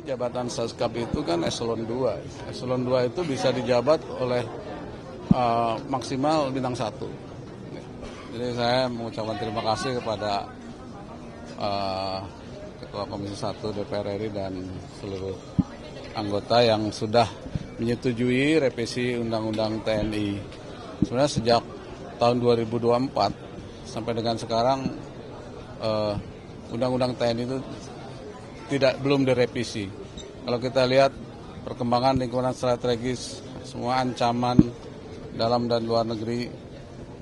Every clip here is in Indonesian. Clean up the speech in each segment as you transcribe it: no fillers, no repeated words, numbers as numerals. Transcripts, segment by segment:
jabatan Saskap itu kan eselon 2. Eselon 2 itu bisa dijabat oleh maksimal bintang 1. Jadi saya mengucapkan terima kasih kepada Ketua Komisi 1 DPR RI dan seluruh anggota yang sudah menyetujui revisi Undang-Undang TNI. Sebenarnya sejak tahun 2024 sampai dengan sekarang Undang-Undang TNI itu belum direvisi. Kalau kita lihat perkembangan lingkungan strategis, semua ancaman dalam dan luar negeri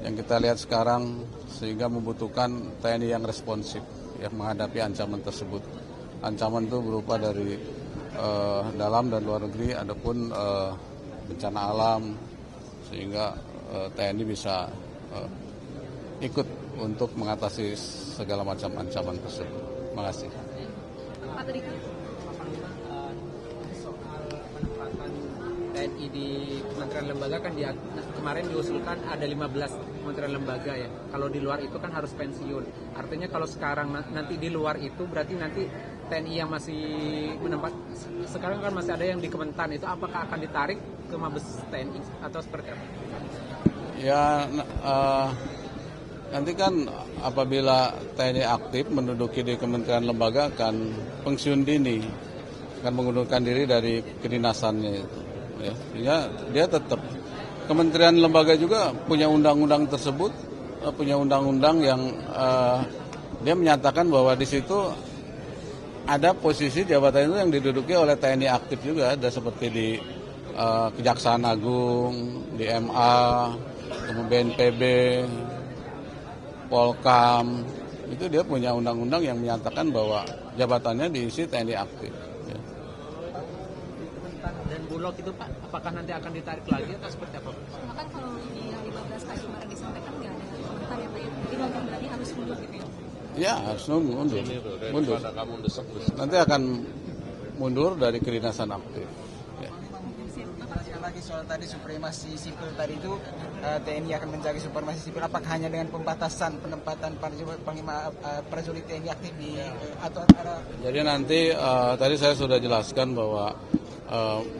yang kita lihat sekarang, sehingga membutuhkan TNI yang responsif yang menghadapi ancaman tersebut. Ancaman itu berupa dari dalam dan luar negeri, adapun bencana alam, sehingga TNI bisa ikut untuk mengatasi segala macam ancaman tersebut. Terima kasih. Pak tadi soal penempatan TNI di kementerian lembaga kan kemarin diusulkan ada 15 kementerian lembaga ya. Kalau di luar itu kan harus pensiun. Artinya kalau sekarang nanti di luar itu berarti nanti TNI yang masih menempat sekarang kan masih ada yang di Kementan itu, apakah akan ditarik ke Mabes TNI atau seperti apa? Ya, nanti kan apabila TNI aktif menduduki di kementerian lembaga akan pensiun dini, akan mengundurkan diri dari kedinasannya itu. Ya, dia tetap kementerian lembaga juga punya undang-undang tersebut, punya undang-undang yang dia menyatakan bahwa di situ ada posisi jabatan itu yang diduduki oleh TNI aktif juga, ada seperti di Kejaksaan Agung, di MA, kemudian BNPB, Polkam, itu dia punya undang-undang yang menyatakan bahwa jabatannya diisi TNI aktif. Ya. Dan Bulog itu Pak, apakah nanti akan ditarik lagi atau seperti apa? Bahkan kalau di 15 kali kemarin disampaikan nggak ada komentar ya Pak ya, jadi mungkin berarti harus mundur gitu ya? Ya, harus mundur. Nanti akan mundur dari kedinasan aktif. Lagi soal tadi supremasi sipil tadi itu TNI akan menjaga supremasi sipil, apakah hanya dengan pembatasan penempatan panglima prajurit TNI aktif di atau ada? Jadi nanti tadi saya sudah jelaskan bahwa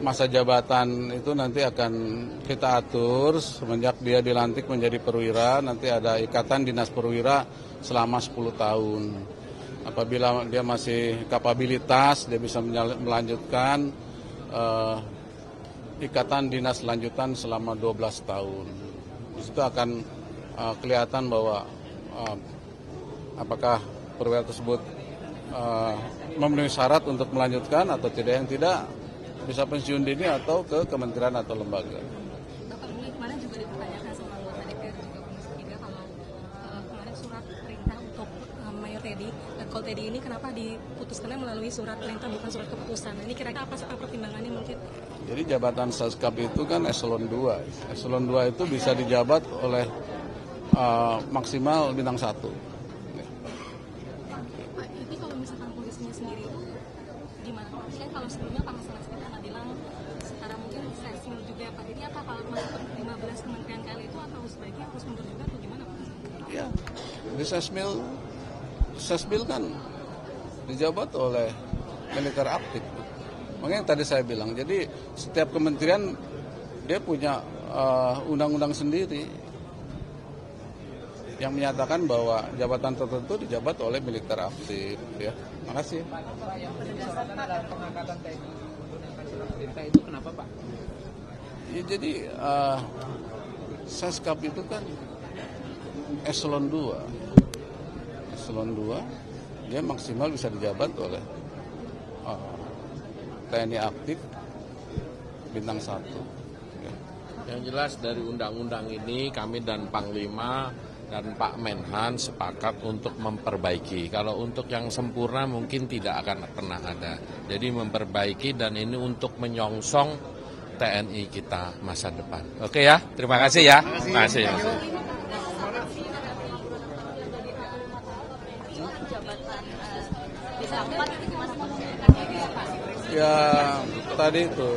masa jabatan itu nanti akan kita atur semenjak dia dilantik menjadi perwira, nanti ada ikatan dinas perwira selama 10 tahun. Apabila dia masih kapabilitas, dia bisa melanjutkan ikatan dinas lanjutan selama 12 tahun. Di situ akan kelihatan bahwa apakah perwira tersebut memenuhi syarat untuk melanjutkan atau tidak. Yang tidak bisa pensiun dini atau ke kementerian atau lembaga. Bapak ini kemarin juga dipertanyakan sama anggota DPR juga Komisi 3 kalau kemarin surat perintah untuk Mayor Teddy, Letkol Teddy ini kenapa diputuskannya melalui surat perintah bukan surat keputusan. Ini kira-kira apa pertimbangannya mungkin? Jadi jabatan Saskap itu kan eselon 2. Eselon 2 itu bisa dijabat oleh maksimal bintang 1. Pak, ini kalau misalkan polisinya sendiri itu gimana? Kan kalau sebelumnya Pak Mas kita bilang sekarang mungkin sesmil juga ya Pak. Jadi apa kalau masuk 15 kementerian kali itu atau sebaiknya harus mundur juga atau gimana Pak? Ya, di sesmil kan dijabat oleh militer aktif. Makanya tadi saya bilang, jadi setiap kementerian dia punya undang-undang sendiri yang menyatakan bahwa jabatan tertentu dijabat oleh militer aktif. Ya, makasih. Itu kenapa Pak? Ya, jadi Saskap itu kan eselon 2. Eselon 2 dia maksimal bisa dijabat oleh TNI aktif bintang 1. Yang jelas dari undang-undang ini kami dan Panglima dan Pak Menhan sepakat untuk memperbaiki. Kalau untuk yang sempurna mungkin tidak akan pernah ada. Jadi memperbaiki dan ini untuk menyongsong TNI kita masa depan. Oke ya, terima kasih ya. Terima kasih. Ya tadi itu,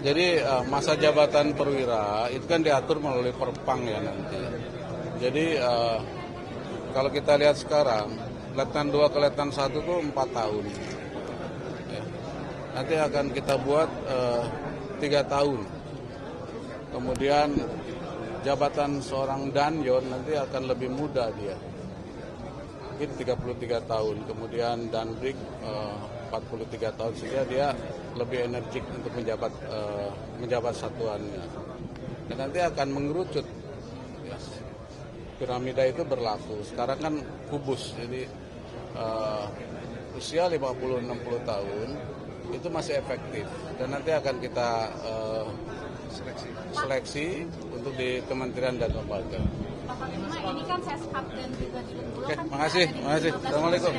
jadi masa jabatan perwira itu kan diatur melalui Perpang ya nanti. Jadi kalau kita lihat sekarang, Letnan 2 ke Letnan 1 itu 4 tahun. nanti akan kita buat 3 tahun. Kemudian jabatan seorang danyon nanti akan lebih muda dia, mungkin 33 tahun. Kemudian danbrik 43 tahun, sehingga dia lebih energik untuk menjabat satuannya. Dan nanti akan mengerucut. Piramida itu berlaku. Sekarang kan kubus, jadi usia 50-60 tahun itu masih efektif. Dan nanti akan kita seleksi untuk di kementerian dan lembaga. Ini kan Seskap dan juga di Bengkulu. Oke, makasih. Assalamualaikum.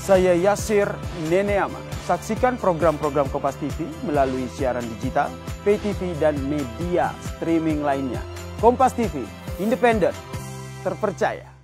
Saya Yasir Neneama. Saksikan program-program Kompas TV melalui siaran digital, pay TV, dan media streaming lainnya. Kompas TV, independen, terpercaya.